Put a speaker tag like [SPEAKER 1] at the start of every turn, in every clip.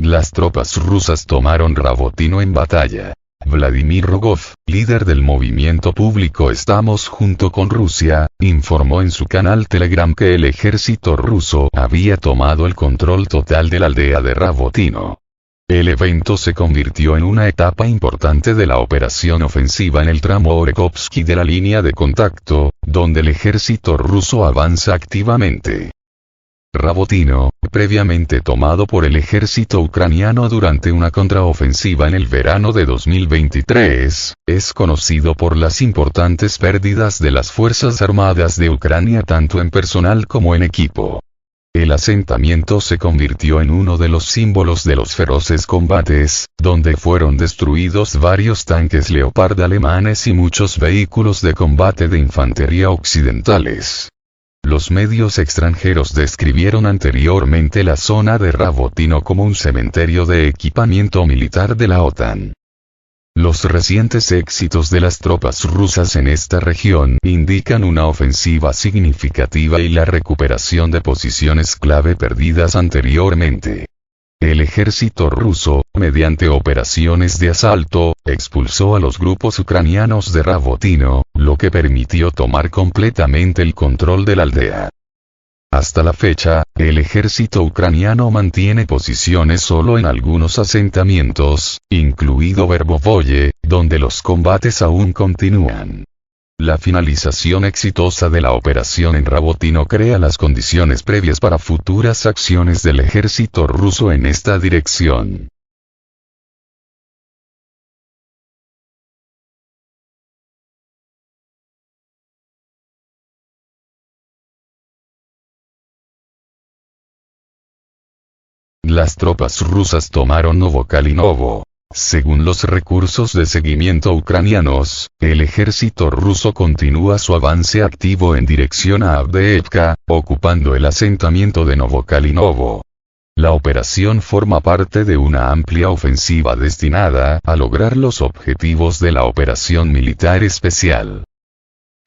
[SPEAKER 1] Las tropas rusas tomaron Rabotino en batalla. Vladimir Rogov, líder del movimiento público Estamos junto con Rusia, informó en su canal Telegram que el ejército ruso había tomado el control total de la aldea de Rabotino. El evento se convirtió en una etapa importante de la operación ofensiva en el tramo Orekovsky de la línea de contacto, donde el ejército ruso avanza activamente. Rabotino, previamente tomado por el ejército ucraniano durante una contraofensiva en el verano de 2023, es conocido por las importantes pérdidas de las Fuerzas Armadas de Ucrania tanto en personal como en equipo. El asentamiento se convirtió en uno de los símbolos de los feroces combates, donde fueron destruidos varios tanques Leopard alemanes y muchos vehículos de combate de infantería occidentales. Los medios extranjeros describieron anteriormente la zona de Rabotino como un cementerio de equipamiento militar de la OTAN. Los recientes éxitos de las tropas rusas en esta región indican una ofensiva significativa y la recuperación de posiciones clave perdidas anteriormente. El ejército ruso, mediante operaciones de asalto, expulsó a los grupos ucranianos de Rabotino, lo que permitió tomar completamente el control de la aldea. Hasta la fecha, el ejército ucraniano mantiene posiciones solo en algunos asentamientos, incluido Verbovoye, donde los combates aún continúan. La finalización exitosa de la operación en Rabotino crea las condiciones previas para futuras acciones del ejército ruso en esta dirección. Las tropas rusas tomaron Novokalinovo. Según los recursos de seguimiento ucranianos, el ejército ruso continúa su avance activo en dirección a Avdiivka, ocupando el asentamiento de Novokalinovo. La operación forma parte de una amplia ofensiva destinada a lograr los objetivos de la operación militar especial.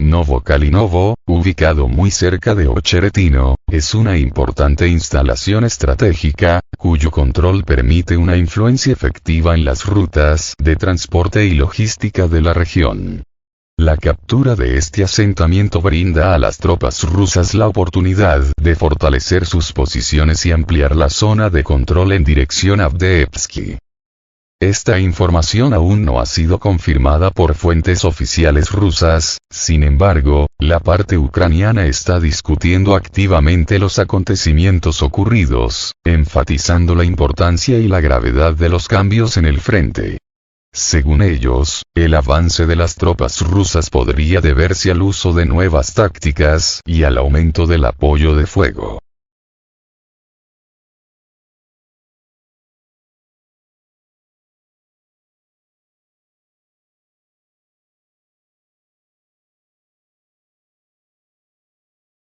[SPEAKER 1] Novokalinovo, ubicado muy cerca de Ocheretino, es una importante instalación estratégica, cuyo control permite una influencia efectiva en las rutas de transporte y logística de la región. La captura de este asentamiento brinda a las tropas rusas la oportunidad de fortalecer sus posiciones y ampliar la zona de control en dirección a Avdiivka. Esta información aún no ha sido confirmada por fuentes oficiales rusas, sin embargo, la parte ucraniana está discutiendo activamente los acontecimientos ocurridos, enfatizando la importancia y la gravedad de los cambios en el frente. Según ellos, el avance de las tropas rusas podría deberse al uso de nuevas tácticas y al aumento del apoyo de fuego.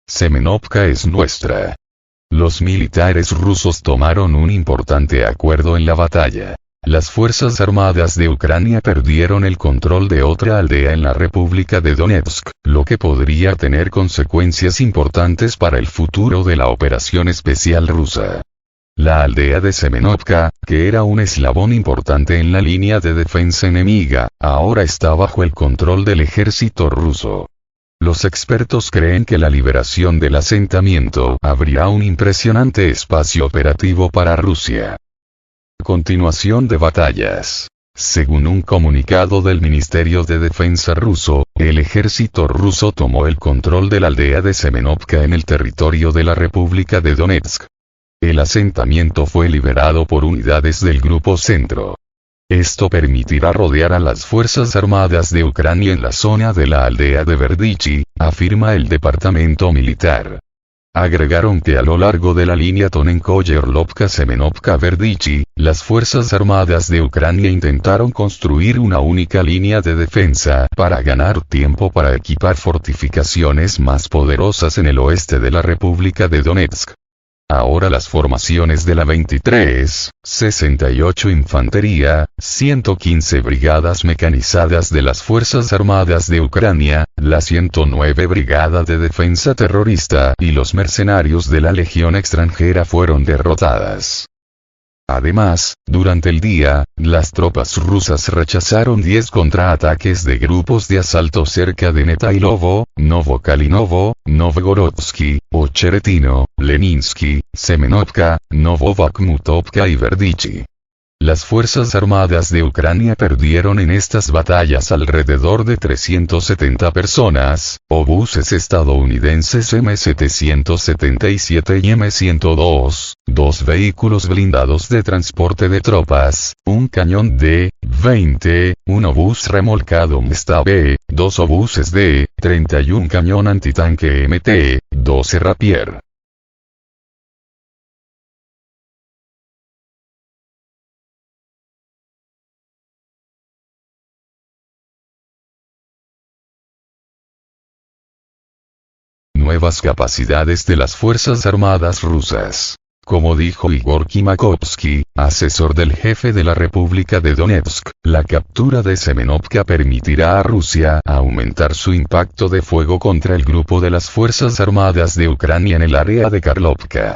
[SPEAKER 1] Semenovka es nuestra. Los militares rusos tomaron un importante acuerdo en la batalla. Las Fuerzas Armadas de Ucrania perdieron el control de otra aldea en la República de Donetsk, lo que podría tener consecuencias importantes para el futuro de la operación especial rusa. La aldea de Semenovka, que era un eslabón importante en la línea de defensa enemiga, ahora está bajo el control del ejército ruso. Los expertos creen que la liberación del asentamiento abrirá un impresionante espacio operativo para Rusia. Continuación de batallas. Según un comunicado del Ministerio de Defensa ruso, el ejército ruso tomó el control de la aldea de Semenovka en el territorio de la República de Donetsk. El asentamiento fue liberado por unidades del Grupo Centro. Esto permitirá rodear a las Fuerzas Armadas de Ucrania en la zona de la aldea de Verdichi, afirma el departamento militar. Agregaron que a lo largo de la línea Tonenko-Yerlovka-Semenovka-Verdichi, las Fuerzas Armadas de Ucrania intentaron construir una única línea de defensa para ganar tiempo para equipar fortificaciones más poderosas en el oeste de la República de Donetsk. Ahora las formaciones de la 23, 68 Infantería, 115 Brigadas Mecanizadas de las Fuerzas Armadas de Ucrania, la 109 Brigada de Defensa Terrorista y los mercenarios de la Legión extranjera fueron derrotadas. Además, durante el día, las tropas rusas rechazaron 10 contraataques de grupos de asalto cerca de Netailovo, Novokalinovo, Novgorodsky, Ocheretino, Leninsky, Semenovka, Novobakhmutovka y Verdichy. Las Fuerzas Armadas de Ucrania perdieron en estas batallas alrededor de 370 personas, obuses estadounidenses M777 y M102, 2 vehículos blindados de transporte de tropas, un cañón D-20, un obús remolcado MSTB, 2 obuses D-30 y un cañón antitanque MT-12 Rapier. Nuevas capacidades de las Fuerzas Armadas rusas. Como dijo Igor Kimakovsky, asesor del jefe de la República de Donetsk, la captura de Semenovka permitirá a Rusia aumentar su impacto de fuego contra el grupo de las Fuerzas Armadas de Ucrania en el área de Karlovka.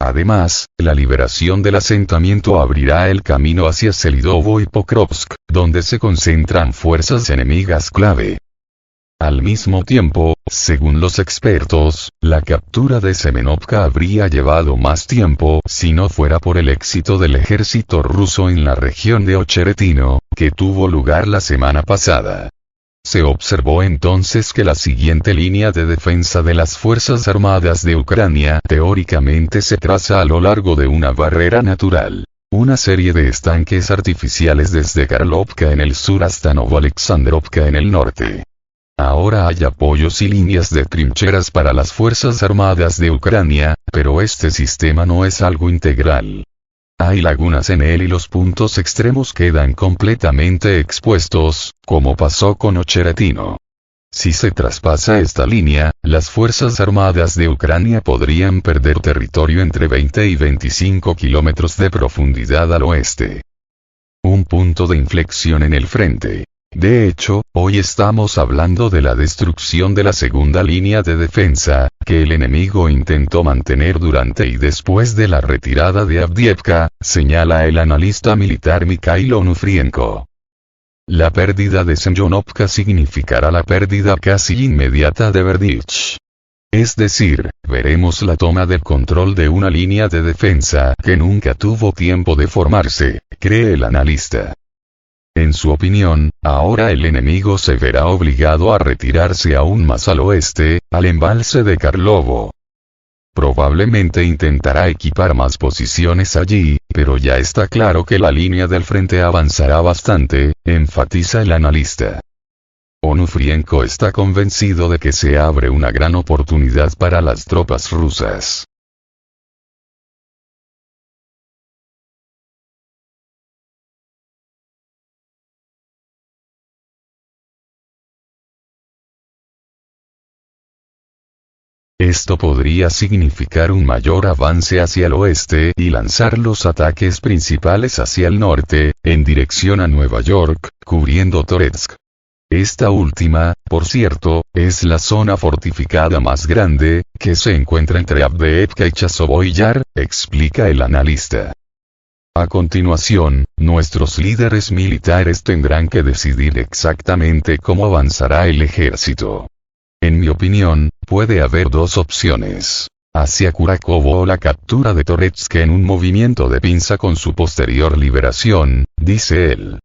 [SPEAKER 1] Además, la liberación del asentamiento abrirá el camino hacia Selidovo y Pokrovsk, donde se concentran fuerzas enemigas clave. Al mismo tiempo, según los expertos, la captura de Semenovka habría llevado más tiempo si no fuera por el éxito del ejército ruso en la región de Ocheretino, que tuvo lugar la semana pasada. Se observó entonces que la siguiente línea de defensa de las Fuerzas Armadas de Ucrania teóricamente se traza a lo largo de una barrera natural. Una serie de estanques artificiales desde Karlovka en el sur hasta Novoalexandrovka en el norte. Ahora hay apoyos y líneas de trincheras para las Fuerzas Armadas de Ucrania, pero este sistema no es algo integral. Hay lagunas en él y los puntos extremos quedan completamente expuestos, como pasó con Ocheretino. Si se traspasa esta línea, las Fuerzas Armadas de Ucrania podrían perder territorio entre 20 y 25 kilómetros de profundidad al oeste. Un punto de inflexión en el frente. De hecho, hoy estamos hablando de la destrucción de la segunda línea de defensa, que el enemigo intentó mantener durante y después de la retirada de Avdiivka, señala el analista militar Mikhailo Onufrienko. La pérdida de Semyonovka significará la pérdida casi inmediata de Verdichy. Es decir, veremos la toma del control de una línea de defensa que nunca tuvo tiempo de formarse, cree el analista. En su opinión, ahora el enemigo se verá obligado a retirarse aún más al oeste, al embalse de Karlovo. Probablemente intentará equipar más posiciones allí, pero ya está claro que la línea del frente avanzará bastante, enfatiza el analista. Onufrienko está convencido de que se abre una gran oportunidad para las tropas rusas. Esto podría significar un mayor avance hacia el oeste y lanzar los ataques principales hacia el norte, en dirección a Nueva York, cubriendo Toretsk. Esta última, por cierto, es la zona fortificada más grande, que se encuentra entre Avdiivka y Chasovo Yar, explica el analista. A continuación, nuestros líderes militares tendrán que decidir exactamente cómo avanzará el ejército. En mi opinión, puede haber dos opciones. Hacia Kurakovo o la captura de Toretsk en un movimiento de pinza con su posterior liberación, dice él.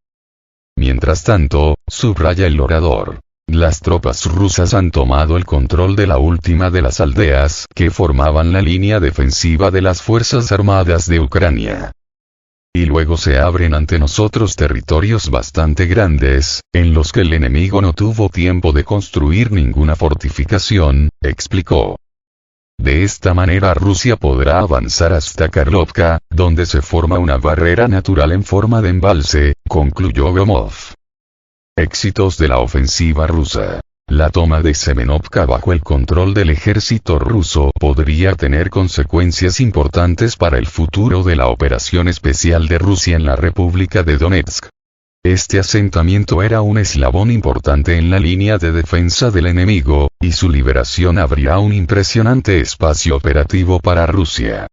[SPEAKER 1] Mientras tanto, subraya el orador. Las tropas rusas han tomado el control de la última de las aldeas que formaban la línea defensiva de las Fuerzas Armadas de Ucrania. Y luego se abren ante nosotros territorios bastante grandes, en los que el enemigo no tuvo tiempo de construir ninguna fortificación, explicó. De esta manera Rusia podrá avanzar hasta Karlovka, donde se forma una barrera natural en forma de embalse, concluyó Gomov. Éxitos de la ofensiva rusa. La toma de Semenovka bajo el control del ejército ruso podría tener consecuencias importantes para el futuro de la operación especial de Rusia en la República de Donetsk. Este asentamiento era un eslabón importante en la línea de defensa del enemigo, y su liberación abrirá un impresionante espacio operativo para Rusia.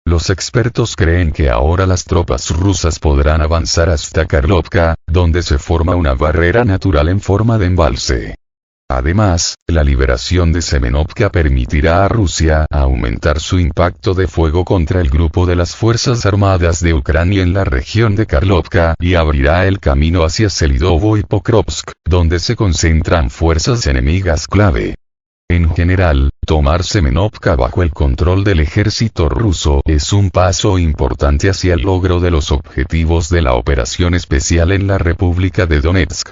[SPEAKER 1] Los expertos creen que ahora las tropas rusas podrán avanzar hasta Karlovka, donde se forma una barrera natural en forma de embalse. Además, la liberación de Semenovka permitirá a Rusia aumentar su impacto de fuego contra el grupo de las Fuerzas Armadas de Ucrania en la región de Karlovka y abrirá el camino hacia Selidovo y Pokrovsk, donde se concentran fuerzas enemigas clave. En general, tomar Semenovka bajo el control del ejército ruso es un paso importante hacia el logro de los objetivos de la operación especial en la República de Donetsk.